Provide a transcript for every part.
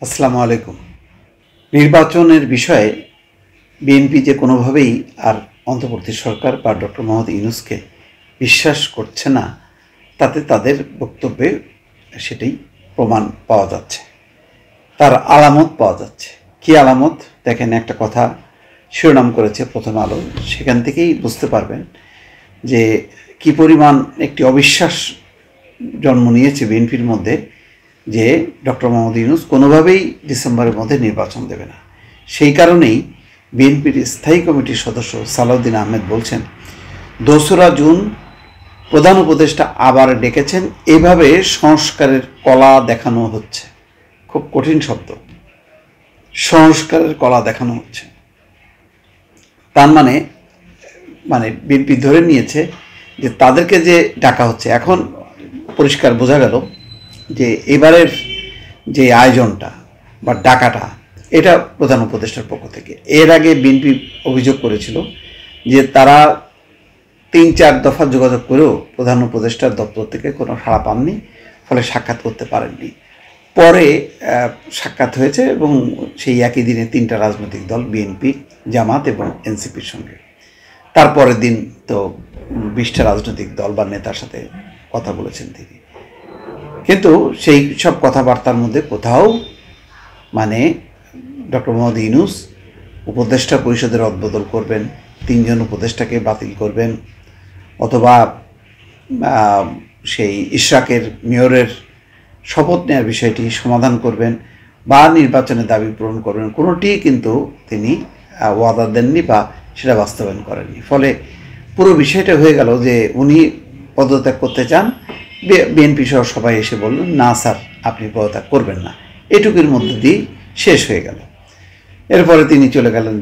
আসসালামু আলাইকুম। নির্বাচনের বিষয়ে বিএনপি যে কোনোভাবেই আর অন্তর্বর্তী সরকার বা ডক্টর মোহাম্মদ ইউনূসকে বিশ্বাস করছে না, তাতে তাদের বক্তব্যে সেটাই প্রমাণ পাওয়া যাচ্ছে, তার আলামত পাওয়া যাচ্ছে। কী আলামত? দেখেন, একটা কথা শিরোনাম করেছে প্রথম আলো, সেখান থেকেই বুঝতে পারবেন যে কী পরিমাণ একটি অবিশ্বাস জন্ম নিয়েছে বিএনপির মধ্যে, যে ডক্টর মোহাম্মদ ইউনূস কোনোভাবেই ডিসেম্বরের মধ্যে নির্বাচন দেবে না। সেই কারণেই বিএনপির স্থায়ী কমিটির সদস্য সালাউদ্দিন আহমেদ বলছেন, ২রা জুন প্রধান উপদেষ্টা আবার ডেকেছেন, এভাবে সংস্কারের কলা দেখানো হচ্ছে। খুব কঠিন শব্দ, সংস্কারের কলা দেখানো হচ্ছে। তার মানে বিএনপি ধরে নিয়েছে যে তাদেরকে যে ডাকা হচ্ছে, এখন পরিষ্কার বোঝা গেল যে এবারের যে আয়োজনটা বা ডাকাটা, এটা প্রধান উপদেষ্টার পক্ষ থেকে। এর আগে বিএনপি অভিযোগ করেছিল যে তারা ৩-৪ দফা যোগাযোগ করেও প্রধান উপদেষ্টার দপ্তর থেকে কোনো সাড়া পাননি, ফলে সাক্ষাৎ করতে পারেননি। পরে সাক্ষাৎ হয়েছে এবং সেই একই দিনে ৩টা রাজনৈতিক দল, বিএনপি, জামাত এবং এনসিপির সঙ্গে। তারপরের দিন তো 20টা রাজনৈতিক দল বা নেতার সাথে কথা বলেছেন তিনি। কিন্তু সেই সব কথাবার্তার মধ্যে কোথাও ডক্টর মোহাম্মদ ইউনূস উপদেষ্টা পরিষদের রদবদল করবেন, 3জন উপদেষ্টাকে বাতিল করবেন, অথবা সেই ইশরাকের মেয়রের শপথ নেওয়ার বিষয়টি সমাধান করবেন বা নির্বাচনের দাবি পূরণ করবেন, কোনোটি কিন্তু তিনি ওয়াদা দেননি বা সেটা বাস্তবায়ন করেননি। ফলে পুরো বিষয়টা হয়ে গেল যে উনি পদত্যাগ করতে চান, বিএনপি সহ সবাই এসে বললেন, না স্যার, আপনি পদত্যাগ করবেন না। এটুকুর মধ্যে দিয়ে শেষ হয়ে গেল। এরপরে তিনি চলে গেলেন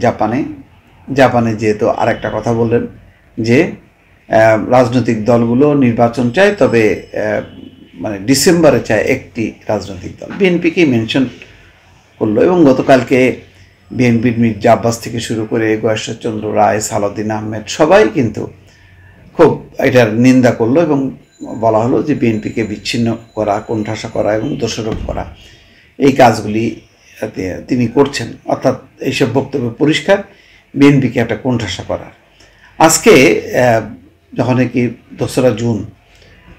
জাপানে যেহেতু আরেকটা কথা বললেন যে রাজনৈতিক দলগুলো নির্বাচন চায়, তবে ডিসেম্বরে চায় একটি রাজনৈতিক দল, বিএনপিকেই মেনশন করলো। এবং গতকালকে বিএনপির মির্জা আব্বাস থেকে শুরু করে গয়েশ্বরচন্দ্র রায়, সালাউদ্দিন আহমেদ সবাই কিন্তু খুব এটার নিন্দা করলো এবং বলা হলো যে বিএনপিকে বিচ্ছিন্ন করা, কোণঠাসা করা এবং দোষারোপ করা, এই কাজগুলি তিনি করছেন। অর্থাৎ এইসব বক্তব্য পরিষ্কার বিএনপিকে একটা কোণঠাসা করার। আজকে যখন কি ২রা জুন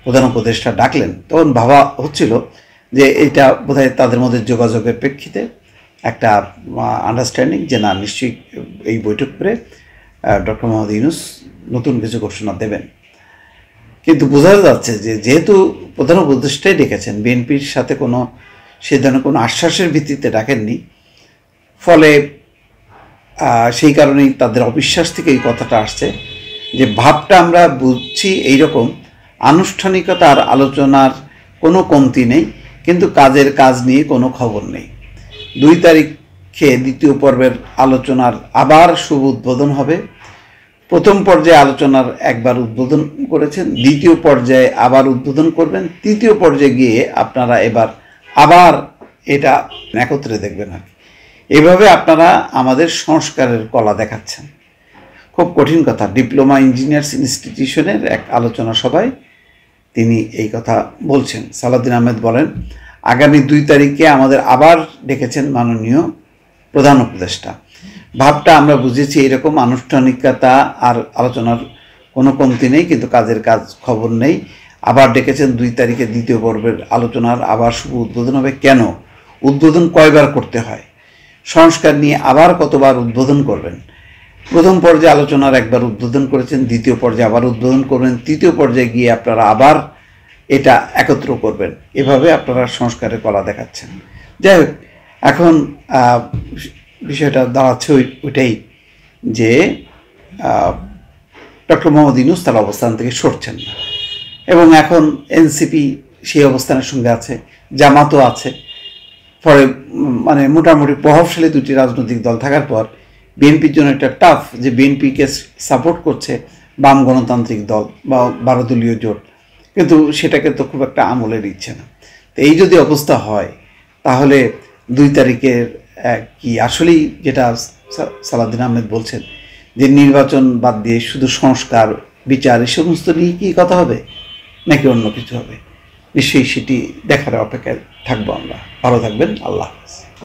প্রধান উপদেষ্টা ডাকলেন, তখন ভাবা হচ্ছিল যে এটা বোধহয় তাদের মধ্যে যোগাযোগের প্রেক্ষিতে একটা আন্ডারস্ট্যান্ডিং, যে না, নিশ্চয়ই এই বৈঠক করে ডক্টর মোহাম্মদ ইউনূস নতুন কিছু ঘোষণা দেবেন। কিন্তু বোঝা যাচ্ছে যে যেহেতু প্রধান উপদেষ্টাই ডেকেছেন, বিএনপির সাথে সে ধরনের কোনো আশ্বাসের ভিত্তিতে ডাকেননি, ফলে সেই কারণেই তাদের অবিশ্বাস থেকে এই কথাটা আসছে। যে ভাবটা আমরা বুঝছি এইরকম, আনুষ্ঠানিকতা আর আলোচনার কোনো কমতি নেই, কিন্তু কাজ নিয়ে কোনো খবর নেই। 2 তারিখে 2য় পর্বের আলোচনার আবার শুভ উদ্বোধন হবে। প্রথম পর্যায়ে আলোচনার একবার উদ্বোধন করেছেন, 2য় পর্যায়ে আবার উদ্বোধন করবেন, 3য় পর্যায়ে গিয়ে আপনারা এবার আবার এটা একত্রে দেখবেন। আর এভাবে আপনারা আমাদের সংস্কারের কলা দেখাচ্ছেন। খুব কঠিন কথা। ডিপ্লোমা ইঞ্জিনিয়ার্স ইনস্টিটিউশনের এক আলোচনা সভায় তিনি এই কথা বলছেন। সালাউদ্দিন আহমেদ বলেন, আগামী 2 তারিখে আমাদের আবার ডেকেছেন মাননীয় প্রধান উপদেষ্টা। ভাবটা আমরা বুঝেছি এইরকম, আনুষ্ঠানিকতা আর আলোচনার কোনো কমতি নেই, কিন্তু খবর নেই। আবার ডেকেছেন 2 তারিখে 2য় পর্বের আলোচনার আবার শুভ উদ্বোধন হবে। কেন? উদ্বোধন কয়বার করতে হয়? সংস্কার নিয়ে আবার কতবার উদ্বোধন করবেন? প্রথম পর্যায়ে আলোচনার একবার উদ্বোধন করেছেন, 2য় পর্যায়ে আবার উদ্বোধন করবেন, 3য় পর্যায়ে গিয়ে আপনারা আবার এটা একত্র করবেন। এভাবে আপনারা সংস্কারের কলা দেখাচ্ছেন। যাই হোক, এখন বিষয়টা দাঁড়াচ্ছে ওইটাই যে ডক্টর মোহাম্মদ ইউনূস তার অবস্থান থেকে সরছেন না, এবং এখন এনসিপি সেই অবস্থানের সঙ্গে আছে, জামাতও আছে। পরে মোটামুটি প্রভাবশালী 2টি রাজনৈতিক দল থাকার পর বিএনপির জন্য একটা টাফ, যে বিএনপিকে সাপোর্ট করছে বাম গণতান্ত্রিক দল বা 12 দলীয় জোট, কিন্তু সেটাকে তো খুব একটা আমলে নিচ্ছে না। তো এই যদি অবস্থা হয়, তাহলে 2 তারিখের কি আসলেই যেটা সালাউদ্দিন আহমেদ বলছেন যে নির্বাচন বাদ দিয়ে শুধু সংস্কার, বিচার, এই সমস্ত নিয়ে কি কথা হবে, নাকি অন্য কিছু হবে? নিশ্চয়ই সেটি দেখার অপেক্ষায় থাকবো আমরা। ভালো থাকবেন। আল্লাহ হাফেজ।